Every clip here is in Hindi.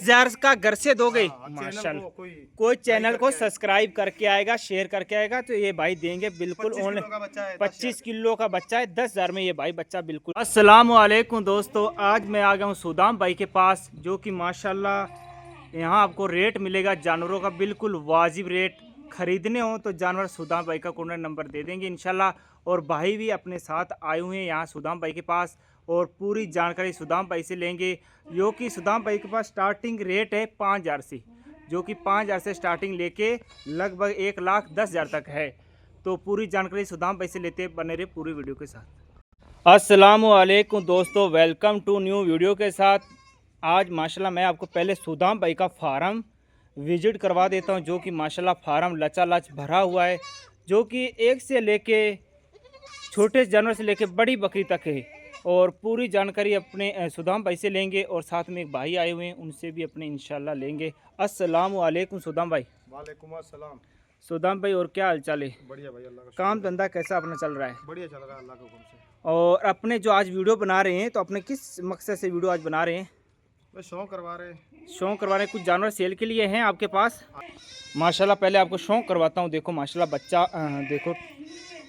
10,000 का घर से दोगे? माशाल्लाह। कोई चैनल को सब्सक्राइब करके आएगा, शेयर करके आएगा तो ये भाई देंगे बिल्कुल। 25 किलो का बच्चा है, 10,000 में ये भाई बच्चा बिल्कुल। अस्सलाम वालेकुम दोस्तों, आज मैं आ गया हूँ सुदाम भाई के पास, जो कि माशाल्लाह यहाँ आपको रेट मिलेगा जानवरों का बिल्कुल वाजिब रेट। खरीदने हो तो जानवर सुदाम भाई का कॉन्टैक्ट नंबर दे देंगे इंशाल्लाह। और भाई भी अपने साथ आए हुए हैं यहाँ सुदाम भाई के पास, और पूरी जानकारी सुदाम भाई से लेंगे। जो कि सुदाम भाई के पास स्टार्टिंग रेट है 5,000 से, जो कि 5,000 से स्टार्टिंग लेके लगभग 1,10,000 तक है। तो पूरी जानकारी सुदाम भाई से लेते बने रहे पूरी वीडियो के साथ। अस्सलाम वालेकुम दोस्तों, वेलकम टू न्यू वीडियो के साथ। आज माशाल्लाह मैं आपको पहले सुदाम भाई का फार्म विजिट करवा देता हूं, जो कि माशाल्लाह फार्म लचालच भरा हुआ है, जो कि एक से लेके छोटे जानवर से लेके बड़ी बकरी तक है। और पूरी जानकारी अपने सुदाम भाई से लेंगे, और साथ में एक भाई आए हुए हैं उनसे भी अपने इंशाल्लाह लेंगे। अस्सलाम वालेकुम सुदाम भाई। वालेकुम अस्सलाम। सुदाम भाई और क्या हाल चाल है? बढ़िया भाई, अल्लाह का काम धंधा कैसा अपना चल रहा है? बढ़िया चल रहा है अल्लाह के हुक्म से। और अपने जो आज वीडियो बना रहे हैं तो अपने किस मकसद से वीडियो आज बना रहे हैं? बस शौक करवा रहे हैं। शौक करवा रहे हैं, कुछ जानवर सेल के लिए हैं आपके पास? माशाल्लाह पहले आपको शौक करवाता हूँ। देखो माशाल्लाह बच्चा देखो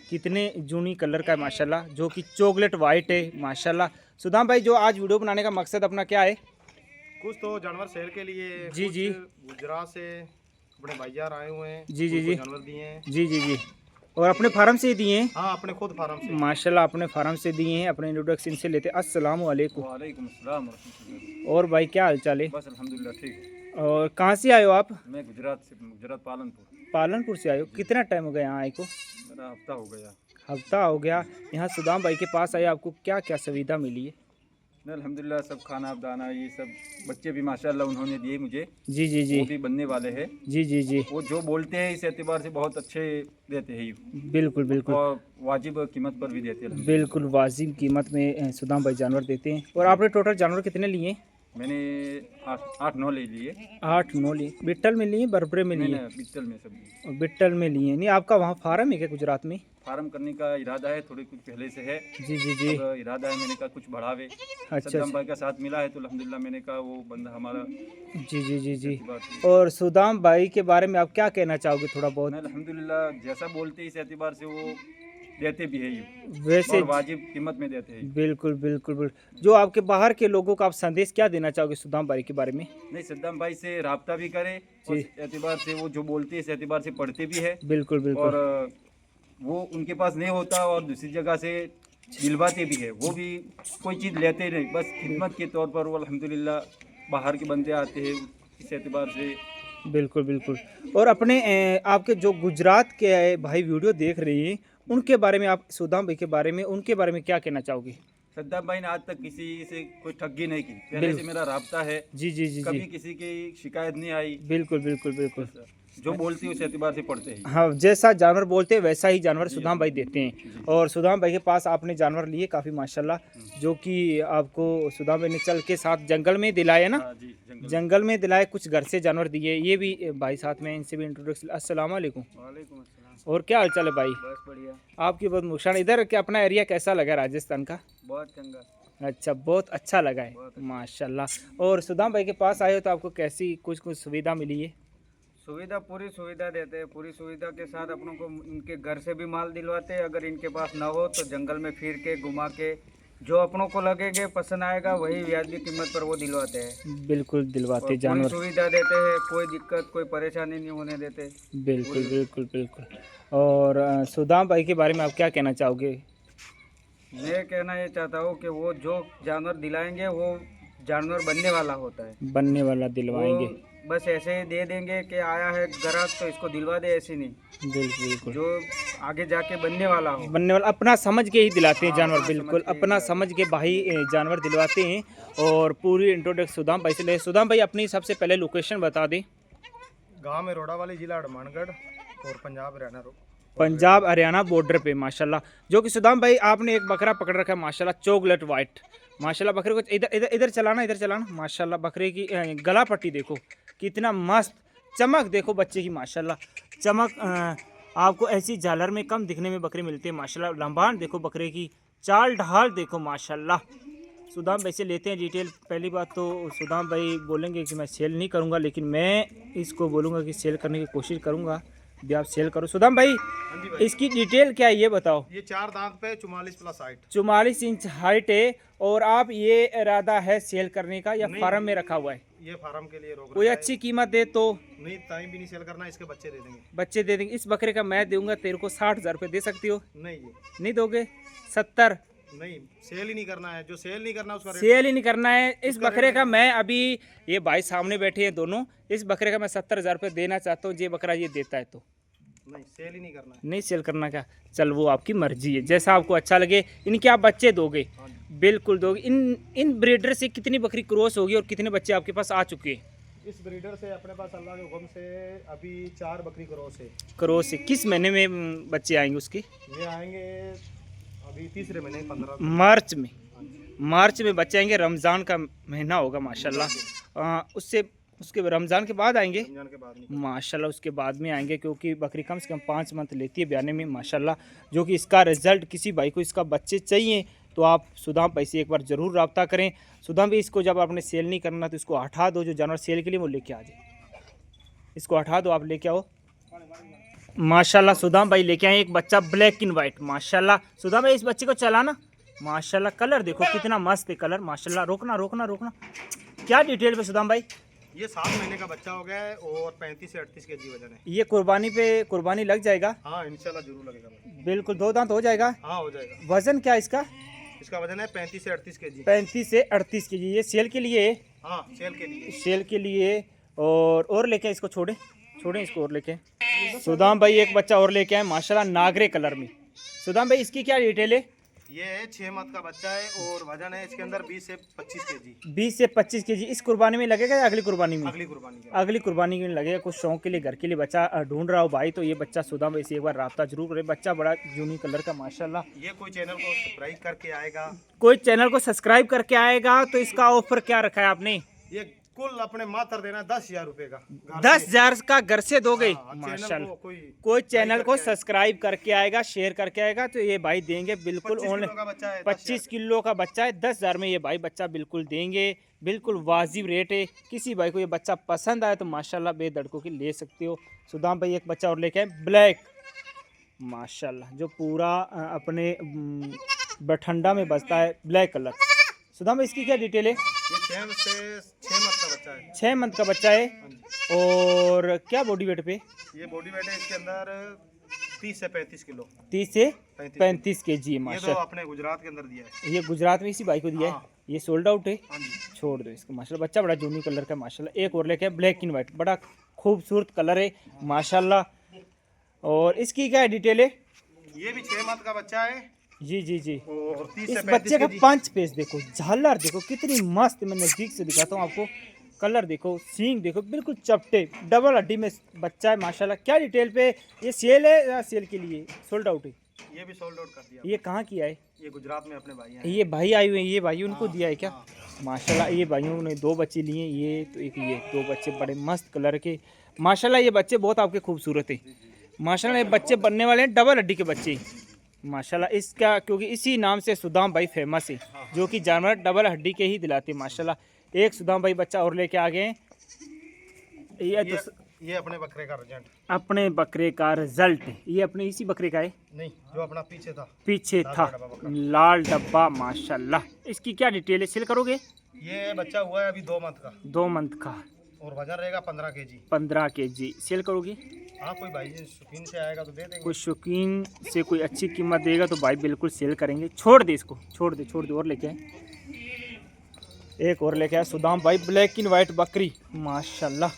कितने जूनी कलर का है माशाल्लाह, जो कि चॉकलेट वाइट है माशाल्लाह। सुदाम भाई जो आज वीडियो बनाने का मकसद अपना क्या है? कुछ तो जानवर सेल के लिए जी जी गुजरात से बड़े भाईयार आए हुए हैं। जी जी जी जानवर दिए हैं। जी जी जी। और अपने फार्म से दिए हैं? हाँ, अपने खुद फार्म से माशाल्लाह अपने फार्म से दिए हैं। अपने इंट्रोडक्शन से लेते। अस्सलाम वालेकुम। वालेकुम अस्सलाम रहमतुल्लाह। और भाई क्या हाल चाल है? बस अल्हम्दुलिल्लाह ठीक है। और कहाँ से आए हो आप? मैं गुजरात पालनपुर। पालनपुर से आए हो? कितना टाइम हो गया यहाँ आए को? मेरा हफ्ता हो गया। हफ्ता हो गया। यहाँ सुदाम भाई के पास आए, आपको क्या क्या सुविधा मिली है? नहीं अल्हम्दुलिल्लाह, सब खाना दाना ये सब बच्चे भी माशाल्लाह उन्होंने दिए मुझे। जी जी जी वो भी बनने वाले हैं। जी जी जी। वो जो बोलते हैं इस एतबार से बहुत अच्छे देते हैं, बिल्कुल बिल्कुल। और वाजिब कीमत पर भी देते हैं। बिल्कुल वाजिब कीमत में सुदाम भाई जानवर देते हैं। और आपने टोटल जानवर कितने लिए? मैंने 8-9 ले लिए। 8-9 लिए। बिट्टल में लिए, बरबरे में लिए? बिट्टल में सब लिए। और बिट्टल में लिए। नहीं आपका वहाँ फार्म है क्या गुजरात में? फार्म करने का इरादा है, थोड़ी कुछ पहले से है। जी जी जी। अब इरादा है मैंने कहा कुछ बढ़ावे। अच्छा सद्दाम भाई का साथ मिला है तो अल्हम्दुलिल्लाह मैंने कहा वो बंदा हमारा। जी जी जी जी। बात है। और सुदाम भाई के बारे में आप क्या कहना चाहोगे थोड़ा बहुत? मैं अल्हम्दुलिल्लाह जैसा बोलते हैं इस एतबार से वो देते भी है, वैसे और वाजिब कीमत में देते हैं। बिल्कुल बिल्कुल बिल्कुल। जो आपके बाहर के लोगों को आप संदेश क्या देना चाहोगे सुदाम भाई के बारे में? नहीं, सद्दाम भाई से राब्ता भी करे, और इस एतबार से वो जो बोलते हैं इस एतबार से पढ़ते भी है। बिल्कुल बिल्कुल। और वो उनके पास नहीं होता और दूसरी जगह से दिलवाते भी है। वो भी कोई चीज़ लेते नहीं, बस खिदमत के तौर पर वो अल्हम्दुलिल्लाह बाहर के बंदे आते हैं इस एतबार से। बिल्कुल बिल्कुल। और अपने आपके जो गुजरात के भाई वीडियो देख रहे हैं उनके बारे में, आप सुदाम भाई के बारे में, उनके बारे में क्या कहना चाहोगे? सद्दाम भाई ने आज तक किसी से कोई ठगी नहीं की, पहले से मेरा राब्ता है। जी जी जी कभी जी। किसी की शिकायत नहीं आई। बिल्कुल बिल्कुल बिल्कुल। जो बोलती है उस एतबार से पढ़ते हैं। हाँ, जैसा जानवर बोलते हैं वैसा ही जानवर सुदाम भाई देते हैं। और सुदाम भाई के पास आपने जानवर लिए काफ़ी माशाल्लाह, जो कि आपको सुदाम भाई ने चल के साथ जंगल में दिलाए ना? हाँ जी, जंगल में दिलाए, कुछ घर से जानवर दिए। ये भी भाई साथ में, इनसे भी इंट्रोडक्शन। अस्सलाम वालेकुम। वालेकुम अस्सलाम। और क्या हाल चाल है भाई? बस बढ़िया। आपकी बहुत मुश्किल। इधर के अपना एरिया कैसा लगा राजस्थान का? बहुत चंगा। अच्छा, बहुत अच्छा लगा है माशाल्लाह। और सुदाम भाई के पास आए हो तो आपको कैसी कुछ कुछ सुविधा मिली है? सुविधा, पूरी सुविधा देते हैं। पूरी सुविधा के साथ अपनों को इनके घर से भी माल दिलवाते हैं। अगर इनके पास ना हो तो जंगल में फिर के घुमा के जो अपनों को लगेगा पसंद आएगा वही वाजिब कीमत पर वो दिलवाते हैं। बिल्कुल दिलवाते पूरी जानवर। सुविधा देते हैं, कोई दिक्कत कोई परेशानी नहीं होने देते। बिल्कुल बिल्कुल बिल्कुल। और सुदाम भाई के बारे में आप क्या कहना चाहोगे? मैं कहना ये चाहता हूँ कि वो जो जानवर दिलाएंगे वो जानवर बनने वाला होता है। बनने वाला दिलवाएंगे। वो बस ऐसे ही दे देंगे कि आया है ग्राहक तो इसको दिलवा दे, ऐसे नहीं। बिल्कुल बिल्कुल। जो आगे जाके बनने वाला हो, बनने वाला अपना समझ के ही दिलाते हैं जानवर। अपना बिल्कुल समझ के अपना समझ के भाई जानवर दिलवाते हैं। और पूरी इंट्रोडक्शन सुदाम भाई से ले। सुदाम भाई अपनी सबसे पहले लोकेशन बता दें। गांव में रोडावाली, जिला हनुमानगढ़, और पंजाब हरियाणा बॉर्डर पे माशाल्लाह। जो कि सुदाम भाई आपने एक बकरा पकड़ रखा है माशाल्लाह, चॉकलेट वाइट माशाल्लाह। बकरे को इधर इधर इधर चलाना, इधर चलाना माशाल्लाह। बकरे की गला पट्टी देखो कितना मस्त, चमक देखो बच्चे की माशाल्लाह। चमक आपको ऐसी झालर में कम दिखने में बकरे मिलते हैं माशाल्लाह। लंबान देखो बकरे की, चाल ढाल देखो माशाल्लाह। सुदाम भाई से लेते हैं डिटेल। पहली बात तो सुदाम भाई बोलेंगे कि मैं सेल नहीं करूंगा, लेकिन मैं इसको बोलूँगा कि सेल करने की कोशिश करूंगा। भी आप सेल करो। सुदाम भाई, हाँ जी भाई, इसकी डिटेल क्या है ये बताओ। ये 4 दांत पे 44 प्लस हाइट। 44 इंच हाइट है। और आप ये इरादा है सेल करने का या नहीं, फार्म में रखा हुआ है? ये फार्म के लिए रोक कोई रखा है। अच्छी कीमत दे तो? नहीं, टाइम भी नहीं सेल करना, इसके बच्चे दे देंगे। बच्चे दे देंगे। इस बकरे का मैं दूंगा तेरे को 60,000 रुपये, दे सकती हो? नहीं जी, नहीं दोगे? 70? नहीं, सेल ही नहीं करना है। जो सेल नहीं करना उसका रेट। सेल ही नहीं करना है। इस उसका बकरे रेट का मैं अभी, ये भाई सामने बैठे हैं दोनों, इस बकरे का मैं 70,000 रुपये देना चाहता हूँ। ये बकरा ये देता है तो? नहीं, सेल ही नहीं करना है। नहीं सेल करना क्या? चल वो आपकी मर्जी है, जैसा आपको अच्छा लगे। इनके आप बच्चे दोगे? हाँ जी। बिल्कुल दोगे। इन ब्रीडर से कितनी बकरी क्रॉस होगी और कितने बच्चे आपके पास आ चुके हैं? इस ब्रीडर से अपने पास अल्लाह के हुक्म से अभी 4 बकरी क्रॉस है। क्रॉस से किस महीने में बच्चे आएंगे उसके? ये आएंगे अभी तीसरे महीने 15 मार्च में। मार्च में बच्चे आएंगे। रमज़ान का महीना होगा माशाल्लाह। उसके रमज़ान के बाद आएंगे रमजान के बाद नहीं। माशाल्लाह। उसके बाद में आएंगे, क्योंकि बकरी कम से कम 5 मंथ लेती है ब्याने में माशाल्लाह। जो कि इसका रिज़ल्ट, किसी भाई को इसका बच्चे चाहिए तो आप सुदाम भाई से एक बार ज़रूर रब्ता करें। सुदाम भाई, इसको जब आपने सेल नहीं करना तो इसको हटा दो। जो जानवर सेल के लिए वो लेके आ जाए, इसको हटा दो, आप लेके आओ। माशाल्लाह सुदाम भाई लेके आए एक बच्चा ब्लैक एंड वाइट माशाल्लाह। सुदाम भाई, इस बच्चे को चलाना माशाल्लाह। कलर देखो कितना मस्त है कलर माशाल्लाह। रोकना रोकना रोकना। क्या डिटेल पे सुदाम भाई? ये 7 महीने का बच्चा हो गया है और 35 से 38 केजी वजन है। ये कुर्बानी लग जाएगा? हाँ, इंशाल्लाह जरूर लगेगा भाई। बिल्कुल। 2 दांत हो जाएगा? हाँ, हो जाएगा। वजन क्या इसका? इसका वजन है 35 से 38 केजी। 35 से 38 के जी। ये सेल के लिए? हाँ, सेल के लिए। सेल के लिए। और लेके इसको छोड़ें इसको और लेके। सुदाम भाई एक बच्चा और लेके आए माशाल्लाह, नागरे कलर में। सुदाम भाई, इसकी क्या डिटेल है? ये 6 मंथ का बच्चा है और वजन है इसके अंदर 20 से 25 केजी। 20 से 25 के जी। इस कुर्बानी में लगेगा या अगली कुर्बानी में? अगली कुर्बानी के। अगली कुर्बानी में लगेगा। कुछ शौक के लिए, घर के लिए बच्चा ढूंढ रहा हो भाई, तो ये बच्चा सुदाम भाई से एक बार रब्ता जरूर करें। बच्चा बड़ा जूनी कलर का माशाल्लाह। ये कोई चैनल को सब्सक्राइब करके आएगा, कोई चैनल को सब्सक्राइब करके आएगा तो इसका ऑफर क्या रखा है आपने? ये कुल अपने मात्र देना 10,000 रुपए का। 10,000 का घर से दोगे? हाँ, चैनल माशाल्लाह। को कोई चैनल को सब्सक्राइब करके आएगा, शेयर करके आएगा तो ये भाई देंगे बिल्कुल। 25 किलो का बच्चा है। 25 किलो का बच्चा है, 10,000 में ये भाई बच्चा बिल्कुल देंगे। बिल्कुल वाजिब रेट है। किसी भाई को ये बच्चा पसंद आए तो माशाल्लाह बेधड़कों की ले सकते हो। सुदाम भाई एक बच्चा और लेके आए ब्लैक माशाल्लाह, जो पूरा अपने बठंडा में बसता है, ब्लैक कलर। सुदाम भाई, इसकी क्या डिटेल है? ये 6 मंथ का बच्चा है। 6 मंथ का बच्चा है। हाँ जी। और क्या बॉडी वेट पे? ये बॉडी वेट है इसके अंदर 30 से 35 किलो। 30 से 35 के जी ये तो माशाल्लाह। अपने गुजरात के अंदर दिया है। ये गुजरात में इसी भाई को दिया है। हाँ। ये सोल्ड आउट है। हाँ जी। छोड़ दो इसको माशाल्लाह। बच्चा बड़ा जूनी कलर का माशाल्लाह। एक और लेके ब्लैक एंड वाइट, बड़ा खूबसूरत कलर है माशाल्लाह। और इसकी क्या डिटेल है? ये भी 6 मंथ का बच्चा है जी जी जी। और 30 इस से बच्चे 35 का केजी। पंच पेस देखो, झालर देखो कितनी मस्त। मैं नज़दीक से दिखाता हूँ आपको। कलर देखो, सींग देखो, बिल्कुल चपटे, डबल हड्डी में बच्चा है माशाल्लाह। क्या डिटेल पे? ये सेल है या सेल के लिए सोल्ड आउट है? ये भी सोल्ड आउट कर दिया। ये कहाँ किया है? ये गुजरात में अपने भाई हैं। ये भाई आए हुए हैं, ये भाई उनको दिया है क्या? हाँ। माशाल्लाह। ये भाइयों ने 2 बच्चे लिए, ये तो एक ये 2 बच्चे बड़े मस्त कलर के माशाल्लाह। ये बच्चे बहुत आपके खूबसूरत है माशाल्लाह। ये बच्चे बनने वाले हैं डबल हड्डी के बच्चे माशाल्लाह। इसका क्योंकि इसी नाम से सुदाम भाई फेमस है, जो कि जानवर डबल हड्डी के ही दिलाते हैं माशाल्लाह। एक सुदाम भाई बच्चा और लेके आ गए हैं। ये अपने बकरे का रिजल्ट। अपने बकरे का रिजल्ट है। ये अपने इसी बकरे का है? नहीं, जो अपना पीछे था। पीछे लाल था डब्बा बकरा। लाल डब्बा माशाल्लाह। इसकी क्या डिटेल है? सेल करोगे? ये बच्चा हुआ है अभी 2 मंथ का 2 मंथ का और वजन रहेगा 15 केजी। 15 के जी। सेल करोगे? हाँ, कोई भाई शौकीन से आएगा तो दे देंगे। कोई शौकीन से कोई अच्छी कीमत देगा तो भाई बिल्कुल सेल करेंगे। छोड़ दे इसको, छोड़ दे और लेके आए। एक और लेके आए सुदाम भाई ब्लैक एंड वाइट बकरी माशाल्लाह।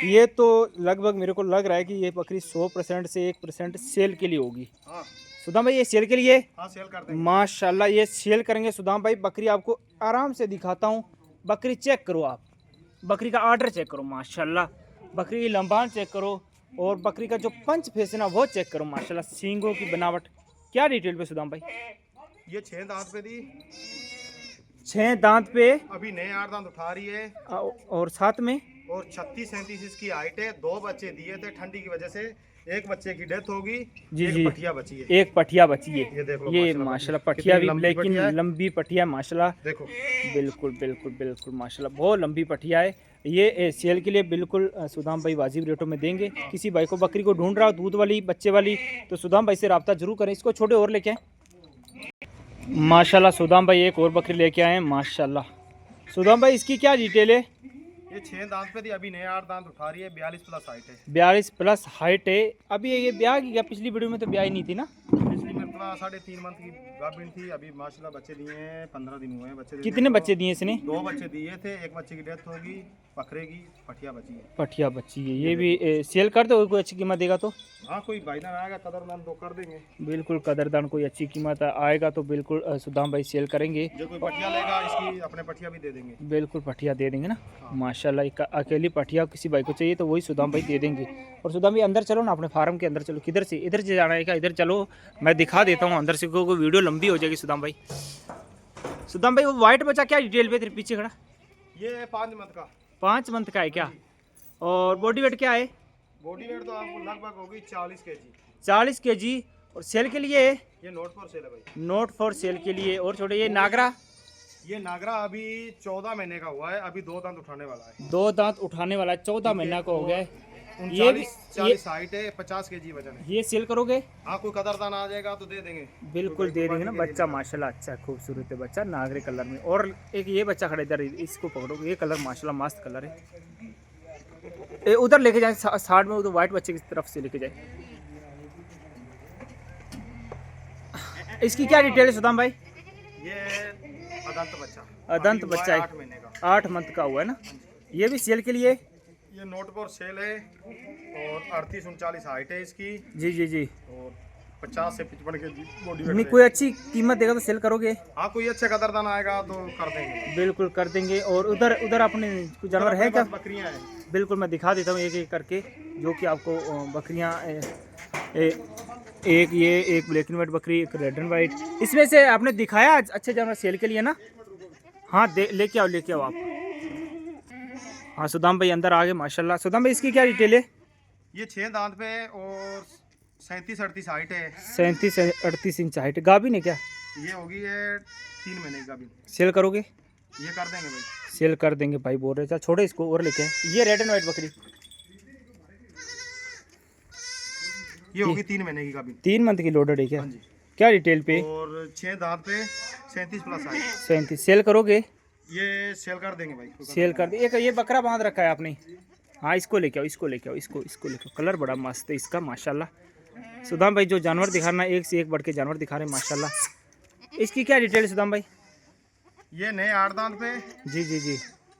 ये तो लगभग मेरे को लग रहा है कि ये बकरी 100% से 1% सेल के लिए होगी। हाँ सुदाम भाई, ये सेल के लिए? हाँ, सेल कर देंगे माशाल्लाह। ये सेल करेंगे सुदाम भाई। बकरी आपको आराम से दिखाता हूँ। बकरी चेक करो आप, बकरी का आर्डर चेक करो माशाल्लाह। बकरी की लंबान चेक करो और बकरी का जो पंच फेस है ना वो चेक करो माशाल्लाह। सींगों की बनावट। क्या डिटेल पे सुदाम भाई? ये 6 दांत पे दी, 6 दांत पे अभी नए 8 दांत उठा रही है और साथ में और 36-37 इसकी हाइट है। 2 बच्चे दिए थे, ठंडी की वजह से एक बच्चे की डेथ होगी, जी एक जी, पठिया बची है। एक पठिया बची है। ये देख लो ये माशाल्लाह, माशाल्लाह कितनी पठिया भी, लंबी लेकिन पठिया है। लंबी पठिया माशाल्लाह, देखो बिल्कुल बिल्कुल बिल्कुल माशाल्लाह बहुत लंबी पठिया है। ये सेल के लिए बिल्कुल सुदाम भाई वाजिब रेटों में देंगे। किसी भाई को बकरी को ढूंढ रहा हो दूध वाली बच्चे वाली, तो सुदाम भाई से रब्ता जरूर करें। इसको छोटे और लेके आए। माशाल्लाह सुदाम भाई एक और बकरी लेके आए हैं माशाल्लाह। सुदाम भाई इसकी क्या डिटेल है? ये 6 दांत पे थी, अभी नए 8 दांत उठा रही है, 42 प्लस हाइट है। 42 प्लस हाइट है। अभी ये ब्याह की क्या? पिछली वीडियो में तो ब्याह ही नहीं थी ना। पिछली में 3.5 मंथ की गाभिन थी, अभी माशाल्लाह बच्चे दिए हैं, 15 दिन हुए हैं बच्चे। कितने बच्चे दिए इसने? 2 बच्चे दिए थे, एक बच्चे की डेथ होगी, बकरे की पठिया बची है। पठिया बच्ची है। ये भी सेल कर दो, कोई अच्छी कीमत देगा तो? हाँ, कोई भाईजान आएगा कदरदान तो कर देंगे। बिल्कुल कदरदान कोई अच्छी कीमत आएगा तो बिल्कुल सुदाम भाई सेल करेंगे। जो कोई पठिया लेगा इसकी अपने पठिया भी दे देंगे। बिल्कुल पठिया दे देंगे ना। माशाल्लाह एक अकेली पठिया किसी भाई को चाहिए तो वही सुदाम भाई दे देंगे। और सुदाम भाई अंदर चलो ना, अपने फार्म के अंदर चलो। किधर से? इधर से जाना है क्या? इधर चलो, मैं दिखा देता हूँ अंदर से, क्योंकि वीडियो लंबी हो जाएगी। सुदाम भाई, सुदाम भाई वो वाइट बच्चा क्या डिटेल पे तेरे पीछे खड़ा? ये 5 मंथ का। 5 मंथ का है क्या? और बॉडी वेट क्या है? बॉडी वेट तो आपको लगभग होगी 40 kg। 40 kg। और सेल के लिए? ये नोट फॉर सेल है भाई। नोट फॉर सेल के लिए। और छोटे ये नागरा? ये नागरा अभी 14 महीने का हुआ है, अभी 2 दांत उठाने वाला है। 2 दांत उठाने वाला है, 14 महीना का हो गया है। ये भी 40 हाइट है, 50 kg वजन है। ये सेल करोगे? हाँ, कोई कदरदान आ जाएगा तो दे देंगे। बिल्कुल दे देंगे ना। बच्चा माशाल्लाह अच्छा है, खूबसूरत है बच्चा, नागरे कलर में। और एक ये बच्चा खड़ा इधर, इसको पकड़ो। ये कलर माशाल्लाह मस्त कलर है। उधर लेके जाए साइड में, उधर वाइट बच्चे की तरफ से लेके जाए। इसकी क्या डिटेल है सुदाम भाई? ये अदंत बच्चा। अदंत अभी हुआ बच्चा है, 8 महीने का। 8 मंथ का हुआ है ना। ये भी सेल के लिए? ये नोट फॉर सेल है और 38-39 हाइट है इसकी, जी जी जी। और 50 से 55 kg बॉडी नहीं, वेट कोई अच्छी कीमत देगा तो सेल करोगे? हाँ, कोई अच्छे कदरदान आएगा तो कर देंगे। बिल्कुल कर देंगे। और उधर उधर अपने कुछ जानवर है क्या? बकरियां हैं। बिल्कुल मैं दिखा देता हूँ एक एक करके, जो कि आपको बकरियाँ एक ये, एक ब्लैक एंड वाइट बकरी, एक रेड एंड वाइट। इसमें से आपने दिखाया अच्छे जानवर सेल के लिए ना? हाँ, लेके आओ लेके आओ आप। हाँ सुदाम भाई अंदर आ गए माशाल्लाह। सुदाम भाई इसकी क्या डिटेल है? ये 6 दांत पे और 37-38 हाइट है। 37-38 इंच हाइट। गाभिन है क्या? ये होगी ये 3 महीने की गाभिन। सेल करोगे? ये कर देंगे भाई। सेल कर देंगे भाई बोल रहे। चल छोड़े इसको और लेके आए। ये रेड एंड वाइट बकरी ये होगी 3 महीने की गाभिन। 3 मंथ की लोडेड है क्या? हाँ जी। क्या डिटेल पे? और 6 दांत पे 37 प्लस हाइट। 37। सेल करोगे? ये सेल कर देंगे भाई। सेल कर दे। एक ये बकरा बांध रखा है आपने। हाँ, इसको लेके आओ, इसको लेके आओ, इसको लेके आओ। कलर बड़ा मस्त है इसका माशाल्लाह। सुदाम भाई जो जानवर दिखा रहा है, एक से एक बढ़ के जानवर दिखा रहे हैं माशाल्लाह। इसकी क्या डिटेल है सुदाम भाई? ये नए 8 दांत पे जी जी जी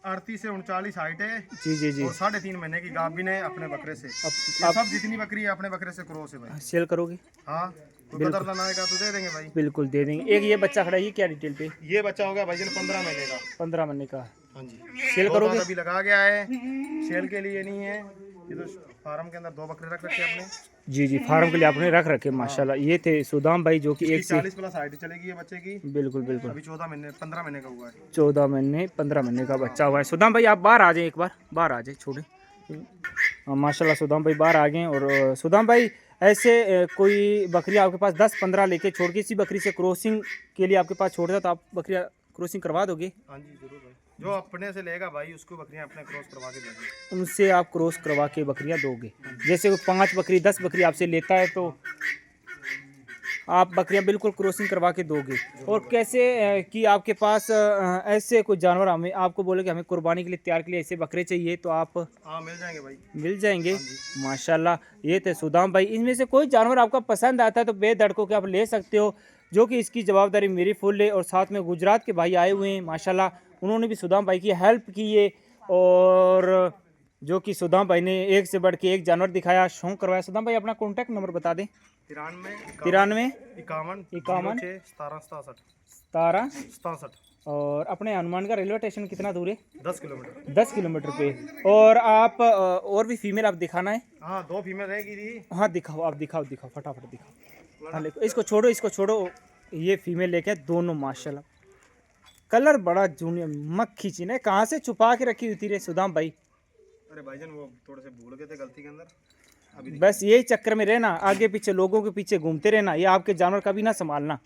38 से 39 हाइट है जी जी जी। और 3.5 महीने की गाभिन है अपने बकरे से। ये अब सब जितनी बकरी है अपने बकरे से क्रॉस है भाई। सेल करोगे? हाँ, कोई कदरदान आएगा तो दे देंगे भाई। बिल्कुल दे देंगे। एक ये बच्चा खड़ा है, ये क्या डिटेल पे? ये बच्चा हो गया भाईजान 15 महीने का। 15 महीने का। हाँ जी। सेल 2 करोगे? दांत अभी लगा गया है, सेल के लिए नहीं है। ये तो फार्म के अंदर 2 बकरे रख रखे अपने। जी जी, फार्म के लिए आपने रख रखे माशाल्लाह। ये थे सुदाम भाई जो कि एक से 40 प्लस हाइट चलेगी ये बच्चे की। बिल्कुल बिल्कुल। अभी 15 महीने का हुआ है। 14 महीने 15 महीने का बच्चा हुआ है। सुदाम भाई आप बाहर आ जाए, एक बार बाहर आ जाए, छोड़े। हाँ माशाल्लाह सुदाम भाई बाहर आ गए। और सुदाम भाई ऐसे कोई बकरी आपके पास 10-15 लेके छोड़ के इसी बकरी से क्रॉसिंग के लिए आपके पास छोड़ दे तो आप बकरियाँ क्रॉसिंग करवा दोगे? हाँ जी जरूर भाई, जो अपने से लेगा भाई उसको बकरियां अपने क्रॉस करवा के देंगे। उनसे आप क्रॉस करवा के बकरियां दोगे? जैसे कोई 5 बकरी 10 बकरी आपसे लेता है तो आप बकरियां बिल्कुल क्रॉसिंग करवा के दोगे। और कैसे कि आपके पास ऐसे कोई जानवर हमें आपको बोले कि हमें कुर्बानी के लिए तैयार के लिए ऐसे बकरे चाहिए तो आप हाँ मिल जाएंगे भाई। मिल जाएंगे माशाल्लाह। ये थे सुदाम भाई। इनमें से कोई जानवर आपका पसंद आता है तो बेधड़कों के आप ले सकते हो, जो कि इसकी जवाबदारी मेरी फुल है। और साथ में गुजरात के भाई आए हुए हैं माशाल्लाह, उन्होंने भी सुदाम भाई की हेल्प की है। और जो कि सुदाम भाई ने एक से बढ़ के एक जानवर दिखाया, शौक करवाया। सुदाम भाई अपना कॉन्टैक्ट नंबर बता दें। 93 51 51 17 17 67। और अपने हनुमान का रेलवे स्टेशन कितना दूर है? 10 किलोमीटर। 10 किलोमीटर पे। और आप और भी फीमेल आप दिखाना है? हाँ 2 फीमेल रहेगी थी। हाँ दिखाओ, आप दिखाओ फटाफट दिखाओ। हाँ देखो, इसको छोड़ो। ये फीमेल लेके आए दोनों माशाल्लाह। कलर बड़ा जूनियर मक्खी चीन है। कहाँ से छुपा के रखी हुई थी रे सुदाम भाई? अरे भाईजान वो थोड़े से भूल गए थे गलती के अंदर। अभी बस यही चक्कर में रहना, आगे पीछे लोगों के पीछे घूमते रहना, ये आपके जानवर कभी ना संभालना।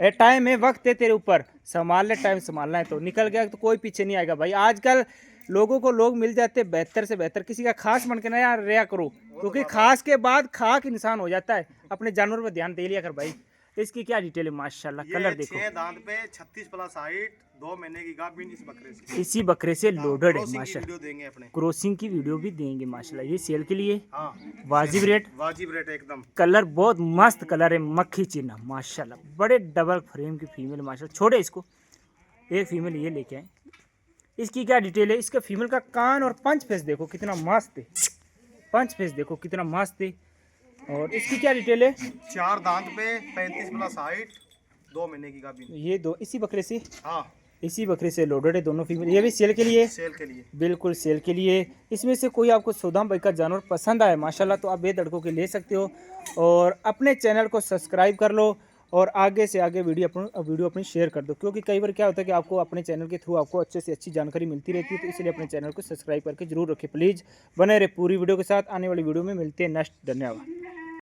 ए टाइम है, वक्त है तेरे ऊपर, संभाल ले, टाइम संभालना है तो निकल गया तो कोई पीछे नहीं आएगा भाई। आजकल लोगों को लोग मिल जाते बेहतर से बेहतर, किसी का खास बन के ना यार रहा करो, क्योंकि खास के बाद खाक इंसान हो जाता है। अपने जानवर पर ध्यान दे लिया कर भाई। इसकी क्या डिटेल है माशाल्लाह, कलर देखो, 6 दांत पे 36 प्लस हाइट, 2 महीने की गाभिन इस बकरे से। इसी बकरे से लोडेड है क्रॉसिंग की माशाल्लाह। वीडियो देंगे अपने। क्रॉसिंग की वीडियो भी देंगे माशाल्लाह। ये सेल के लिए हाँ वाजिब रेट, वाजिब रेट एकदम। कलर बहुत मस्त कलर है, मक्खी चिन्ह माशाल्लाह। बड़े डबल फ्रेम की फीमेल माशाल्लाह। छोड़े इसको, एक फीमेल ये लेके आए। इसकी क्या डिटेल है, इसका फीमेल का कान और पंच फेस देखो कितना मस्त है, पंच फेस देखो कितना मस्त है। और इसकी क्या डिटेल है, 4 दांत पे 35 प्लस हाइट, 2 महीने की गाभिन। ये दो इसी बकरे से, हाँ इसी बकरे से लोडेड है दोनों फीमेल। ये भी सेल के लिए, सेल के लिए। बिल्कुल सेल के लिए। इसमें से कोई आपको सोदाम भाई का जानवर पसंद आए माशाल्लाह तो आप बेधड़कों के ले सकते हो। और अपने चैनल को सब्सक्राइब कर लो और आगे से आगे वीडियो अपनी शेयर कर दो, क्योंकि कई बार क्या होता है कि आपको अपने चैनल के थ्रू आपको अच्छे से अच्छी जानकारी मिलती रहती है, तो इसलिए अपने चैनल को सब्सक्राइब करके जरूर रखें प्लीज़। बने रहे पूरी वीडियो के साथ। आने वाली वीडियो में मिलते हैं नेक्स्ट। धन्यवाद।